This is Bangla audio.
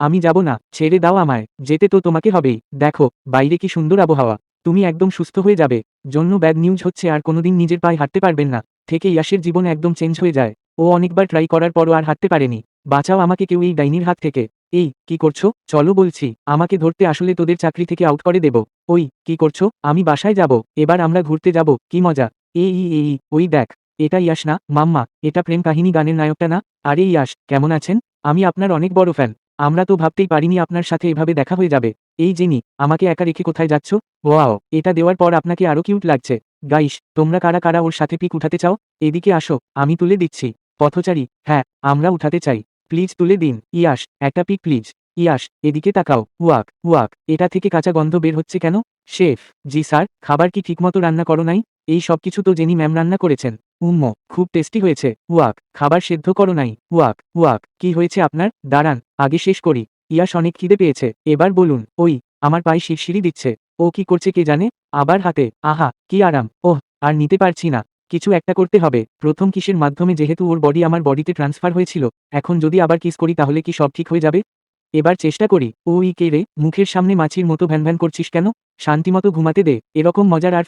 আমি যাব না, ছেড়ে দাও আমায়, যেতে তো তোমাকে হবেই, দেখো বাইরে কি সুন্দর আবহাওয়া, তুমি একদম সুস্থ হয়ে যাবে। জন্য ব্যাড নিউজ হচ্ছে আর কোনোদিন নিজের পায়ে হাঁটতে পারবেন না। থেকে ইয়াসের জীবন একদম চেঞ্জ হয়ে যায়। ও অনেকবার ট্রাই করার পরও আর হাঁটতে পারেনি। বাঁচাও আমাকে কেউ এই ডাইনির হাত থেকে। এই কি করছো, চলো বলছি, আমাকে ধরতে আসলে তোদের চাকরি থেকে আউট করে দেব। ওই কি করছো, আমি বাসায় যাব, এবার আমরা ঘুরতে যাব, কি মজা। এই ওই দেখ, এটা ইয়াশ না মাম্মা, এটা প্রেম কাহিনী গানের নায়কটা না? আরে ইয়াশ, কেমন আছেন? আমি আপনার অনেক বড় ফ্যান। আমরা তো ভাবতেই পারিনি আপনার সাথে এভাবে দেখা হয়ে যাবে। এই জেনি, আমাকে একা রেখে কোথায় যাচ্ছ? ওয়াও, এটা দেওয়ার পর আপনাকে আরো কিউট লাগছে। গাইস, তোমরা কারা কারা ওর সাথে পিক উঠাতে চাও? এদিকে আসো, আমি তুলে দিচ্ছি। পথচারী, হ্যাঁ, আমরা উঠাতে চাই। প্লিজ তুলে দিন। ইয়াশ, একটা পিক প্লিজ। ইয়াশ, এদিকে তাকাও। ওয়াক ওয়াক, এটা থেকে কাঁচা গন্ধ বের হচ্ছে কেন? শেফ, জি স্যার, খাবার কি ঠিকমতো রান্না করো নাই? এই সব কিছু তো জেনি ম্যাম রান্না করেছেন। খুব টেস্টি হয়েছে। ওয়াক, খাবার সেদ্ধ করো নাই। ওয়াক ওয়াক, কি হয়েছে আপনার? দাঁড়ান, আগে শেষ করি। ইয়াশ, অনেক খিদে পেয়েছে, এবার বলুন। ওই, আমার পায়ে শিরশিরি দিচ্ছে। ও কি করছে কে জানে? আবার হাতে, আহা কি আরাম। ওহ, আর নিতে পারছি না। কিছু একটা করতে হবে। প্রথম কিসের মাধ্যমে, যেহেতু ওর বডি আমার বডিতে ট্রান্সফার হয়েছিল, এখন যদি আবার কিস করি তাহলে কি সব ঠিক হয়ে যাবে? এবার চেষ্টা করি। ওই কে রে, মুখের সামনে মাছির মতো ভ্যান ভ্যান করছিস কেন? শান্তিমতো ঘুমাতে দে, এরকম মজার আর